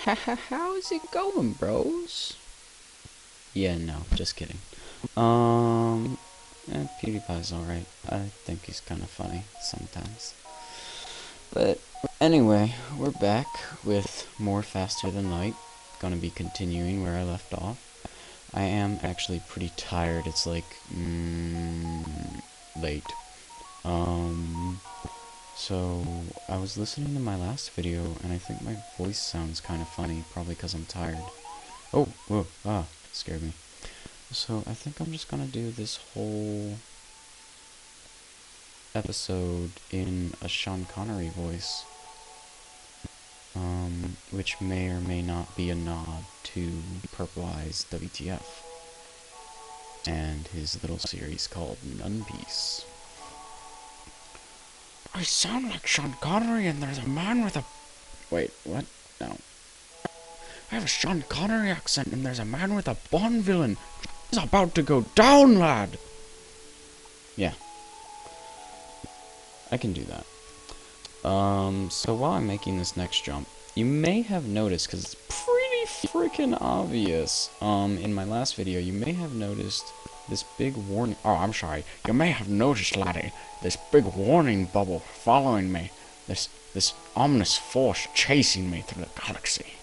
How's it going, bros? Yeah, no, just kidding. PewDiePie's alright. I think he's kind of funny sometimes. But anyway, we're back with more Faster Than Light. Gonna be continuing where I left off. I am actually pretty tired. It's like, late. So I was listening to my last video, and I think my voice sounds kind of funny, probably because I'm tired. Oh, whoa, scared me. So I think I'm just gonna do this whole episode in a Sean Connery voice, which may or may not be a nod to Purple Eyes WTF and his little series called One Piece. I sound like Sean Connery, and there's a man with a... Wait, what? No. I have a Sean Connery accent, and there's a man with a Bond villain. He's about to go down, lad! Yeah. I can do that. So while I'm making this next jump, you may have noticed, because it's pretty freaking obvious, in my last video, you may have noticed this big warning... Oh, I'm sorry. You may have noticed, laddie, this big warning bubble following me. This ominous force chasing me through the galaxy.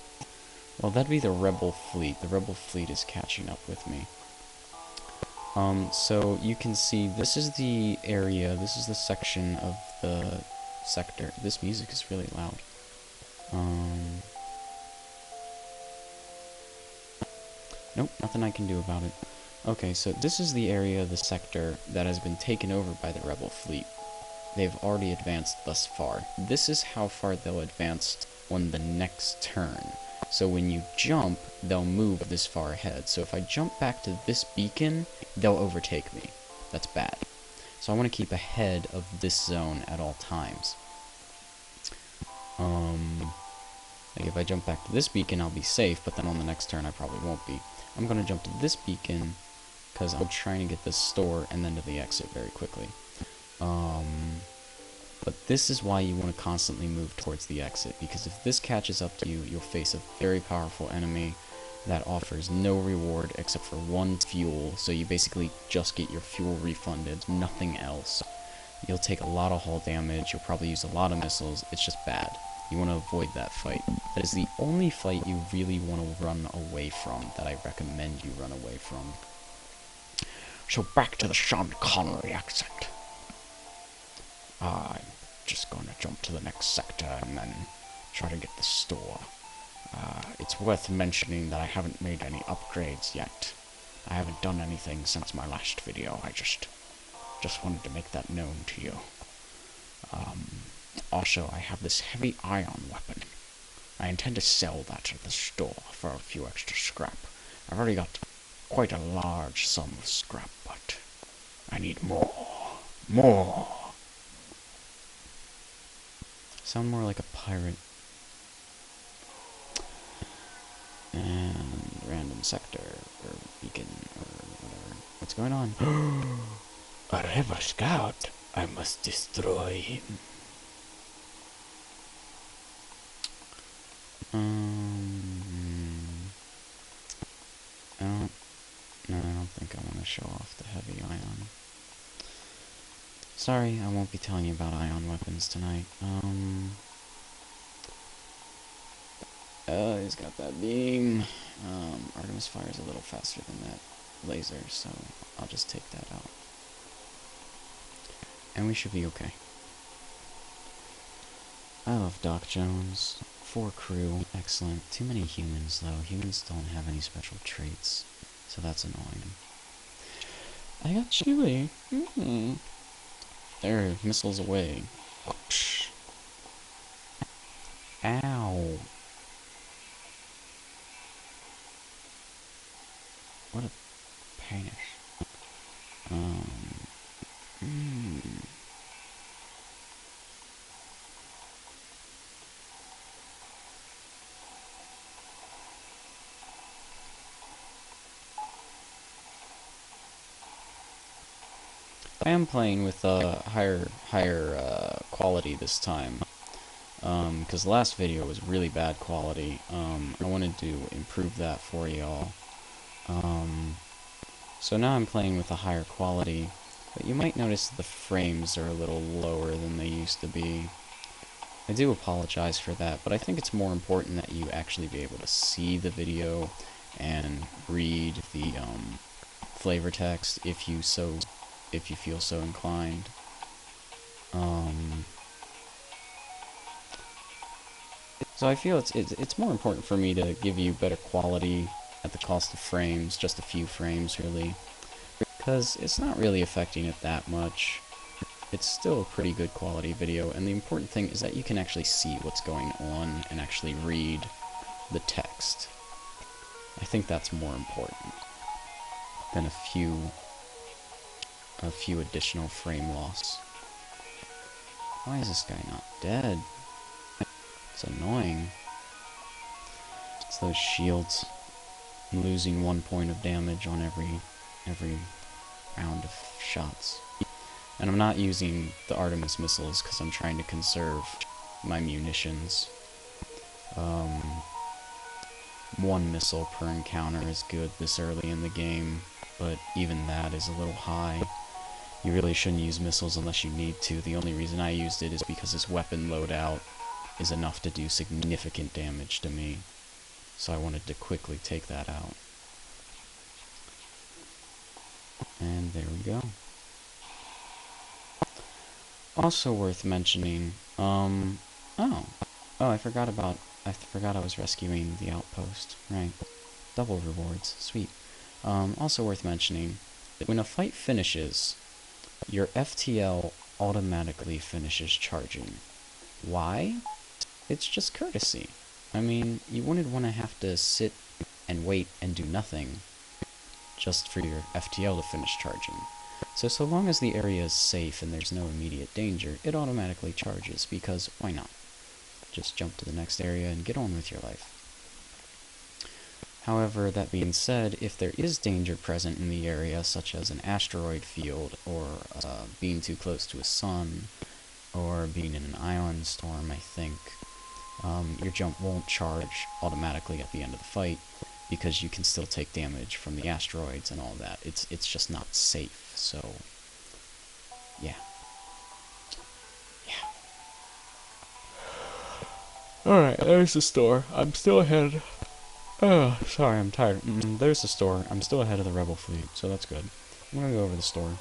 Well, that'd be the Rebel fleet. The Rebel fleet is catching up with me. So you can see this is the area, this is the section of the sector. This music is really loud. Nope, nothing I can do about it. Okay, so this is the area of the sector that has been taken over by the Rebel fleet. They've already advanced thus far. This is how far they'll advance on the next turn. So when you jump, they'll move this far ahead. So if I jump back to this beacon, they'll overtake me. That's bad. So I want to keep ahead of this zone at all times. Like if I jump back to this beacon, I'll be safe, but then on the next turn I probably won't be. I'm going to jump to this beacon, because I'm trying to get this store and then to the exit very quickly. But this is why you want to constantly move towards the exit, because if this catches up to you, you'll face a very powerful enemy that offers no reward except for 1 fuel, so you basically just get your fuel refunded, nothing else. You'll take a lot of hull damage, you'll probably use a lot of missiles, it's just bad. You want to avoid that fight. That is the only fight you really want to run away from, that I recommend you run away from. So back to the Sean Connery accent. I'm just going to jump to the next sector and then try to get the store. It's worth mentioning that I haven't made any upgrades yet. I haven't done anything since my last video. I just wanted to make that known to you. Also, I have this heavy ion weapon. I intend to sell that at the store for a few extra scrap. I've already got quite a large sum of scrap, but I need more. More! Sound more like a pirate. And random sector, or beacon, or whatever. What's going on? A rebel scout. I must destroy him. I don't think I want to show off the heavy ion. Sorry, I won't be telling you about ion weapons tonight. He's got that beam. Artemis fires a little faster than that laser, so I'll just take that out. And we should be okay. I love Doc Jones. 4 crew, excellent. Too many humans, though. Humans don't have any special traits, so that's annoying. I got Chewie. There, missiles away. Ow. What a panic. I am playing with higher quality this time. because the last video was really bad quality. I wanted to improve that for y'all. So now I'm playing with a higher quality, but you might notice the frames are a little lower than they used to be. I do apologize for that, but I think it's more important that you actually be able to see the video and read the flavor text if you feel so inclined. So I feel it's more important for me to give you better quality at the cost of frames, just a few frames really, because it's not really affecting it that much. It's still a pretty good quality video, and the important thing is that you can actually see what's going on and actually read the text. I think that's more important than a few additional frame loss. Why is this guy not dead? It's annoying. It's those shields. I'm losing 1 point of damage on every round of shots. And I'm not using the Artemis missiles because I'm trying to conserve my munitions. 1 missile per encounter is good this early in the game, but even that is a little high. You really shouldn't use missiles unless you need to. The only reason I used it is because his weapon loadout is enough to do significant damage to me. So I wanted to quickly take that out. And there we go. Also worth mentioning, I forgot I was rescuing the outpost, right. Double rewards, sweet. Also worth mentioning, when a fight finishes, your FTL automatically finishes charging. Why? It's just courtesy. I mean, you wouldn't want to have to sit and wait and do nothing just for your FTL to finish charging. So long as the area is safe and there's no immediate danger, it automatically charges, because why not? Just jump to the next area and get on with your life. However, that being said, if there is danger present in the area, such as an asteroid field, or being too close to a sun, or being in an ion storm, I think, your jump won't charge automatically at the end of the fight, because you can still take damage from the asteroids and all that. It's just not safe, so yeah. Alright, there's the store. I'm still ahead. Oh, sorry, I'm tired. There's the store. I'm still ahead of the rebel fleet, so that's good. I'm gonna go over the store,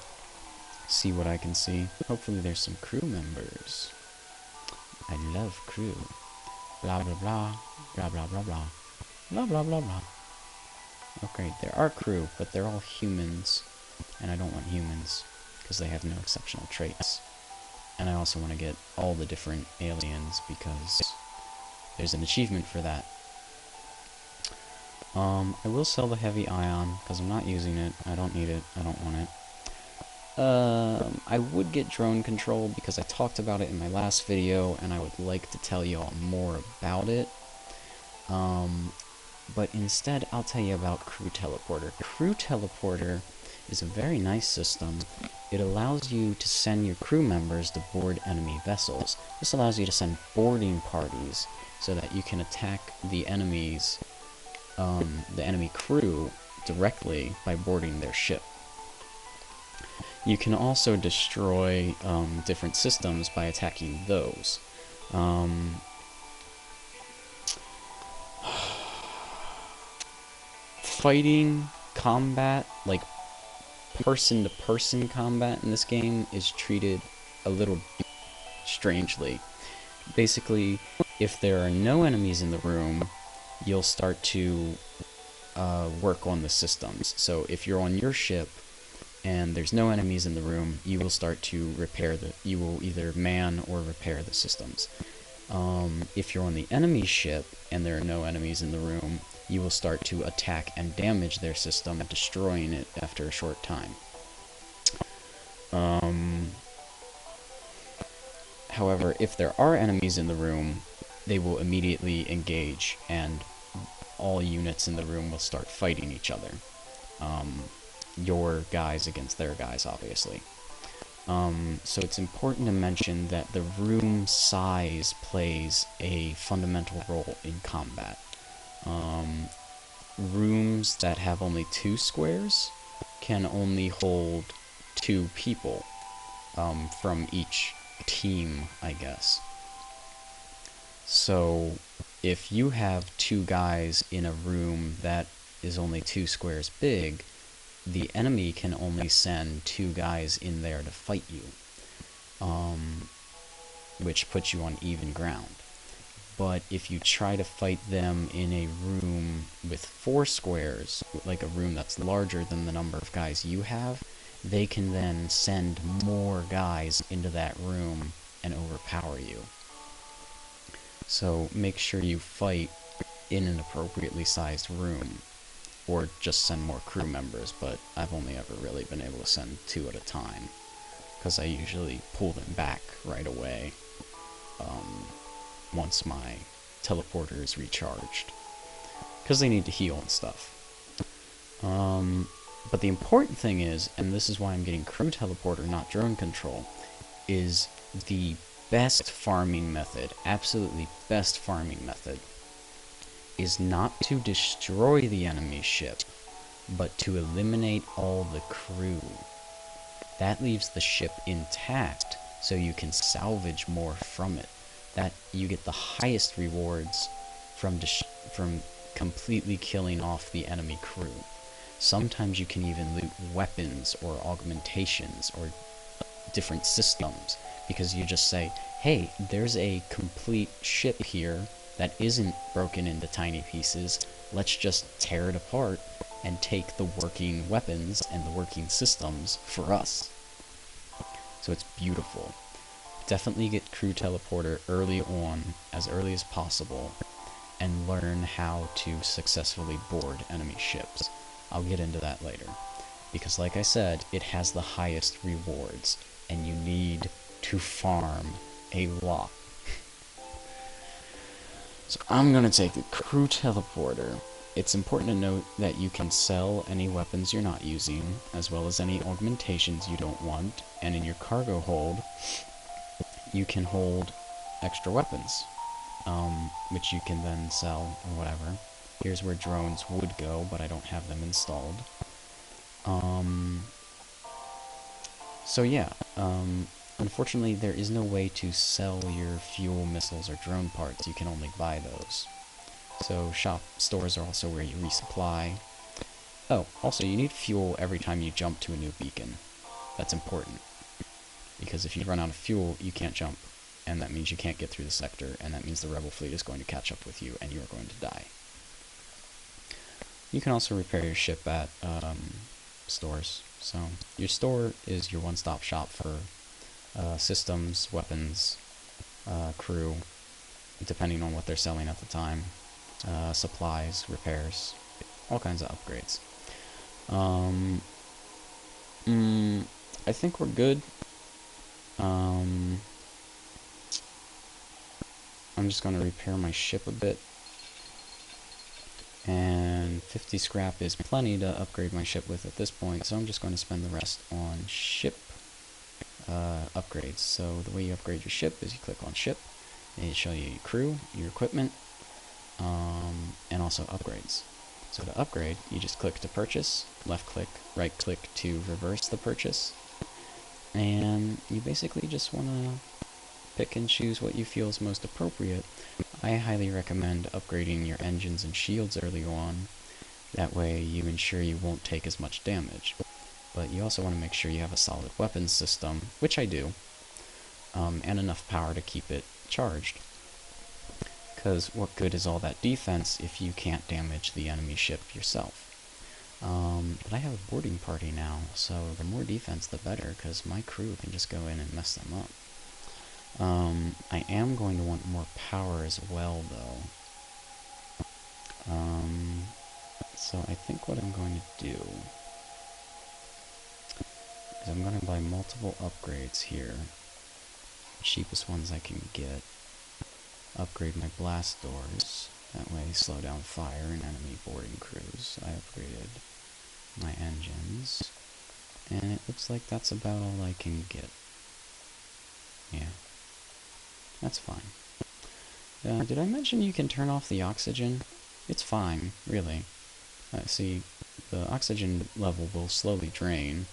see what I can see. Hopefully there's some crew members. I love crew. Blah blah blah. Blah blah blah blah. Blah blah blah blah. Okay, there are crew, but they're all humans, and I don't want humans, because they have no exceptional traits. And I also want to get all the different aliens, because there's an achievement for that. I will sell the heavy ion, because I'm not using it. I don't need it. I don't want it. I would get drone control, because I talked about it in my last video, and I would like to tell you all more about it. But instead, I'll tell you about Crew Teleporter. Crew Teleporter is a very nice system. It allows you to send your crew members to board enemy vessels. This allows you to send boarding parties so that you can attack the enemy crew directly by boarding their ship. You can also destroy different systems by attacking those. Fighting combat, like person-to-person combat in this game, is treated a little strangely. Basically, if there are no enemies in the room, you'll start to work on the systems. So if you're on your ship and there's no enemies in the room, you will start to you will either man or repair the systems. If you're on the enemy ship and there are no enemies in the room, you will start to attack and damage their system, destroying it after a short time. However, if there are enemies in the room, they will immediately engage, and all units in the room will start fighting each other. Your guys against their guys, obviously. So it's important to mention that the room size plays a fundamental role in combat. Rooms that have only 2 squares can only hold 2 people from each team, I guess. So if you have 2 guys in a room that is only 2 squares big, the enemy can only send 2 guys in there to fight you, which puts you on even ground. But if you try to fight them in a room with 4 squares, like a room that's larger than the number of guys you have, they can then send more guys into that room and overpower you. So make sure you fight in an appropriately sized room, or just send more crew members, but I've only ever really been able to send 2 at a time, because I usually pull them back right away once my teleporter is recharged, because they need to heal and stuff. But the important thing is, and this is why I'm getting crew teleporter, not drone control, is the best farming method, absolutely best farming method, is not to destroy the enemy ship, but to eliminate all the crew. That leaves the ship intact, so you can salvage more from it. That you get the highest rewards from completely killing off the enemy crew. Sometimes you can even loot weapons or augmentations or different systems, because you just say, hey, there's a complete ship here that isn't broken into tiny pieces. Let's just tear it apart and take the working weapons and the working systems for us. So it's beautiful. Definitely get crew teleporter early on, as early as possible, and learn how to successfully board enemy ships. I'll get into that later, because like I said, it has the highest rewards, and you need to farm a lot. So I'm going to take the crew teleporter. It's important to note that you can sell any weapons you're not using, as well as any augmentations you don't want, and in your cargo hold, you can hold extra weapons, which you can then sell or whatever. Here's where drones would go, but I don't have them installed. So yeah, unfortunately there is no way to sell your fuel, missiles, or drone parts. You can only buy those. So stores are also where you resupply. Oh, also you need fuel every time you jump to a new beacon. That's important, because if you run out of fuel, you can't jump, and that means you can't get through the sector, and that means the rebel fleet is going to catch up with you, and you are going to die. You can also repair your ship at stores. So your store is your one-stop shop for systems, weapons, crew, depending on what they're selling at the time, supplies, repairs, all kinds of upgrades. I think we're good. I'm just going to repair my ship a bit, and 50 scrap is plenty to upgrade my ship with at this point, so I'm just going to spend the rest on ship upgrades. So the way you upgrade your ship is you click on ship, and it'll show you your crew, your equipment, and also upgrades. So to upgrade, you just click to purchase, left click, right click to reverse the purchase, and you basically just want to pick and choose what you feel is most appropriate. I highly recommend upgrading your engines and shields early on. That way you ensure you won't take as much damage. But you also want to make sure you have a solid weapons system, which I do, and enough power to keep it charged. Because what good is all that defense if you can't damage the enemy ship yourself? But I have a boarding party now, so the more defense the better, because my crew can just go in and mess them up. I am going to want more power as well, though. So I think what I'm going to do is I'm going to buy multiple upgrades here. Cheapest ones I can get. Upgrade my blast doors. That way slow down fire and enemy boarding crews. I upgraded my engines. And it looks like that's about all I can get. Yeah, that's fine. Did I mention you can turn off the oxygen? It's fine, really. See, the oxygen level will slowly drain,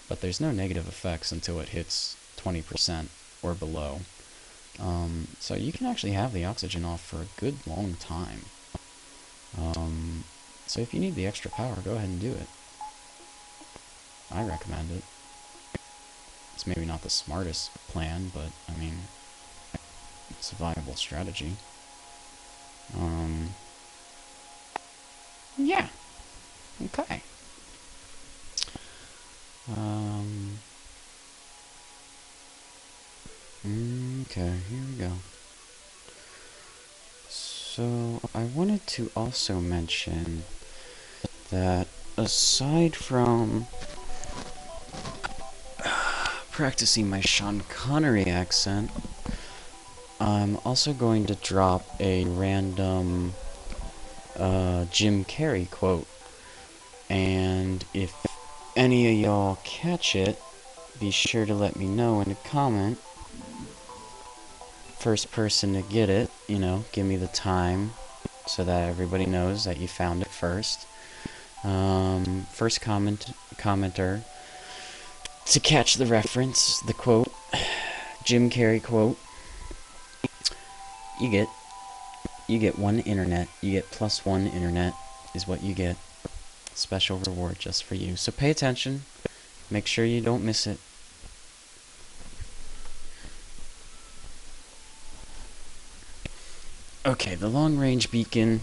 but there's no negative effects until it hits 20% or below. So you can actually have the oxygen off for a good long time. So if you need the extra power, go ahead and do it. I recommend it. It's maybe not the smartest plan, but, I mean, it's a viable strategy. Yeah. Okay. Okay, here we go. So, I wanted to also mention that aside from practicing my Sean Connery accent, I'm also going to drop a random Jim Carrey quote. And if any of y'all catch it, be sure to let me know in a comment. First person to get it, you know, give me the time so that everybody knows that you found it first. First commenter to catch the reference, the quote, Jim Carrey quote, you get one internet. You get +1 internet is what you get. Special reward just for you. So pay attention. Make sure you don't miss it. Okay, the long-range beacon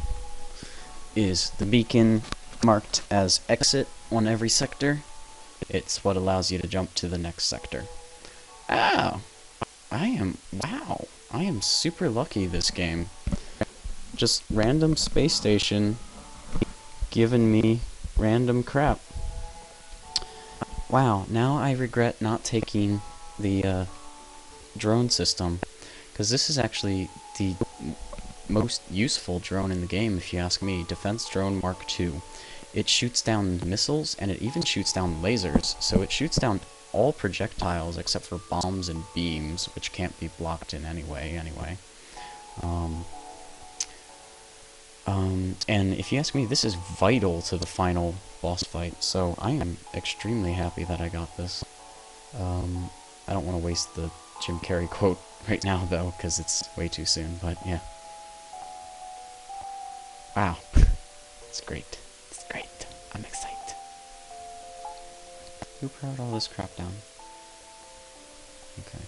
is the beacon marked as exit on every sector. It's what allows you to jump to the next sector. Oh, wow, I am super lucky this game. Just random space station giving me random crap. Wow, now I regret not taking the drone system, because this is actually the most useful drone in the game, if you ask me. Defense Drone Mark II. It shoots down missiles, and it even shoots down lasers, so it shoots down all projectiles except for bombs and beams, which can't be blocked in any way, anyway. And if you ask me, this is vital to the final boss fight, so I am extremely happy that I got this. I don't want to waste the Jim Carrey quote right now, though, because it's way too soon, but yeah. Wow. It's great. It's great. I'm excited. Who brought all this crap down? Okay.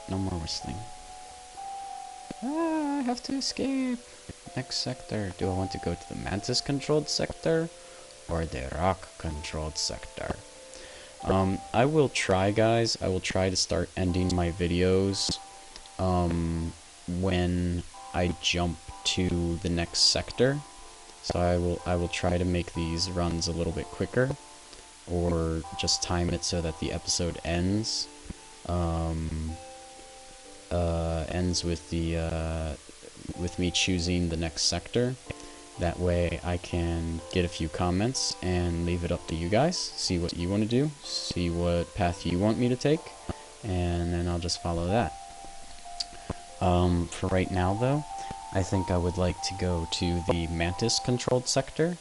No more whistling. Ah, I have to escape. Next sector. Do I want to go to the Mantis-controlled sector or the Rock-controlled sector? I will try, guys. I will try to start ending my videos when I jump to the next sector. So I will try to make these runs a little bit quicker, or just time it so that the episode ends. Ends with me choosing the next sector. That way I can get a few comments and leave it up to you guys. See what you want to do, see what path you want me to take, and then I'll just follow that. For right now though, I think I would like to go to the Mantis controlled sector,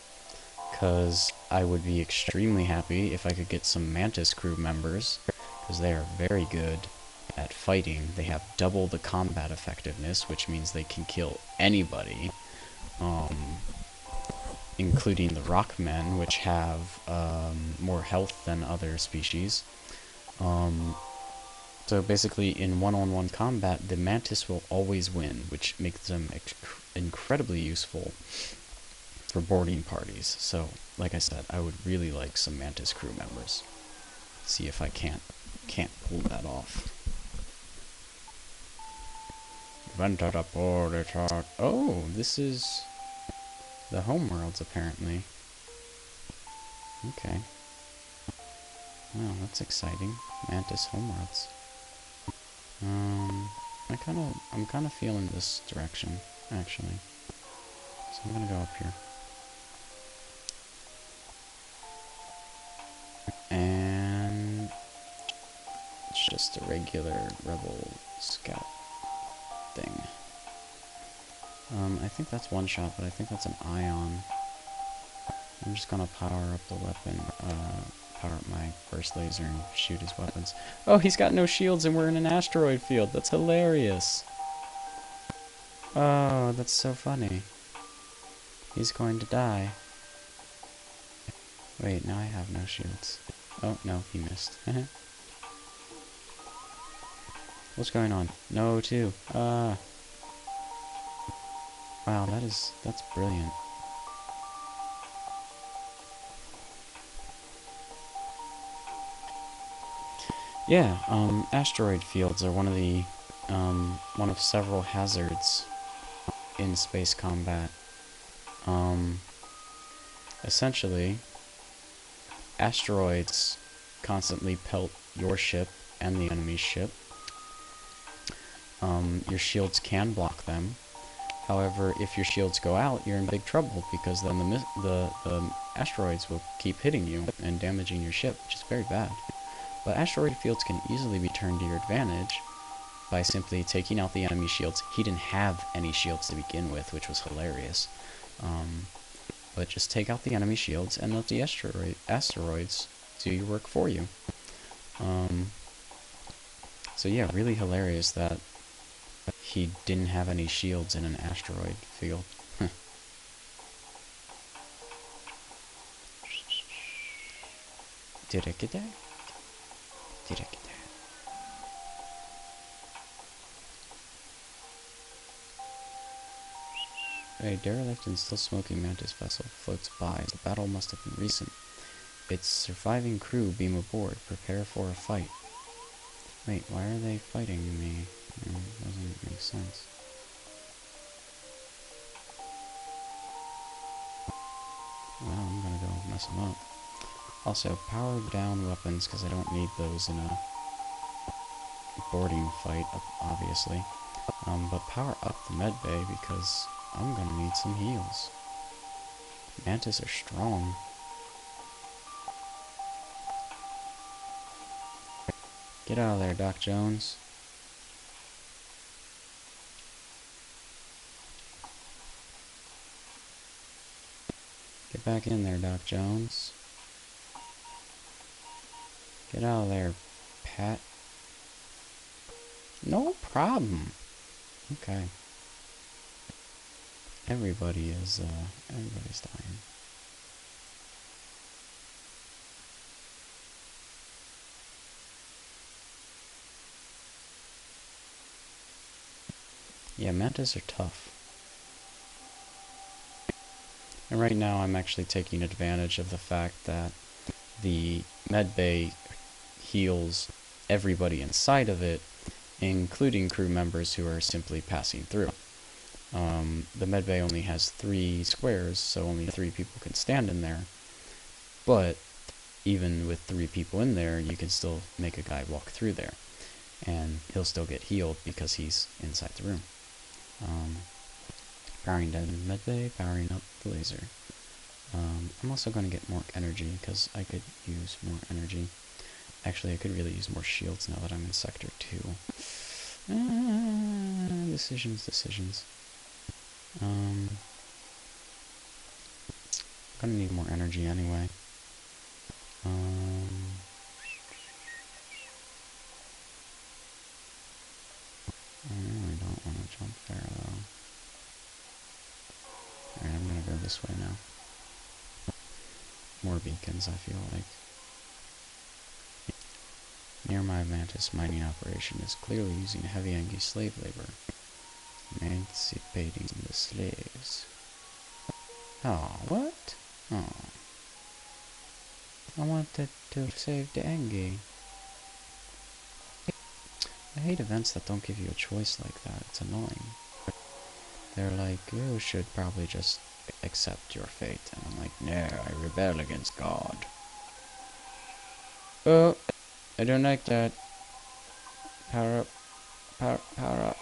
because I would be extremely happy if I could get some Mantis crew members, because they are very good at fighting. They have double the combat effectiveness, which means they can kill anybody, including the Rockmen, which have more health than other species. So basically, in one-on-one combat, the Mantis will always win, which makes them incredibly useful for boarding parties. So, like I said, I would really like some Mantis crew members. See if I can't pull that off. Oh, this is the homeworlds, apparently. Okay. Wow, that's exciting. Mantis homeworlds. I'm kind of feeling this direction, actually. So I'm gonna go up here. a regular rebel scout thing. I think that's one shot, but I think that's an ion. I'm just gonna power up the weapon, power up my burst laser and shoot his weapons. Oh, he's got no shields and we're in an asteroid field. That's hilarious. Oh, that's so funny. He's going to die. Wait, now I have no shields. Oh, no, he missed. What's going on? No, too. Wow, that's brilliant. Yeah, asteroid fields are one of several hazards in space combat. Essentially, asteroids constantly pelt your ship and the enemy's ship. Your shields can block them. However, if your shields go out, you're in big trouble because then the asteroids will keep hitting you and damaging your ship, which is very bad. But asteroid fields can easily be turned to your advantage by simply taking out the enemy shields. He didn't have any shields to begin with, which was hilarious. But just take out the enemy shields and let the asteroids do your work for you. So yeah, really hilarious that he didn't have any shields in an asteroid field. Did I get that? Did I get that? A derelict and still smoking mantis vessel floats by. The battle must have been recent. Its surviving crew beam aboard. Prepare for a fight. Wait, why are they fighting me? Doesn't make sense. Well, I'm gonna go mess them up. Also, power down weapons, because I don't need those in a boarding fight, obviously. But power up the medbay, because I'm gonna need some heals. Mantis are strong. Get out of there, Doc Jones. Get back in there, Doc Jones. Get out of there, Pat. No problem. Okay. Everybody's dying. Yeah, mantis are tough. And right now I'm actually taking advantage of the fact that the medbay heals everybody inside of it, including crew members who are simply passing through. The medbay only has 3 squares, so only 3 people can stand in there. But even with 3 people in there, you can still make a guy walk through there. And he'll still get healed because he's inside the room. Powering down the medbay, powering up the laser. I'm also going to get more energy, because I could use more energy. Actually, I could really use more shields now that I'm in Sector 2. Decisions. I'm gonna need more energy anyway. I really don't want to jump there, though. Alright, I'm gonna go this way now. More beacons, I feel like. Near my mantis mining operation is clearly using heavy Angie slave labor. Emancipating the slaves. Oh, what? Oh. I wanted to save the Angie. I hate events that don't give you a choice like that. It's annoying. They're like, you should probably just accept your fate. And I'm like, no, I rebel against God. Oh, I don't like that. Power up. Power up.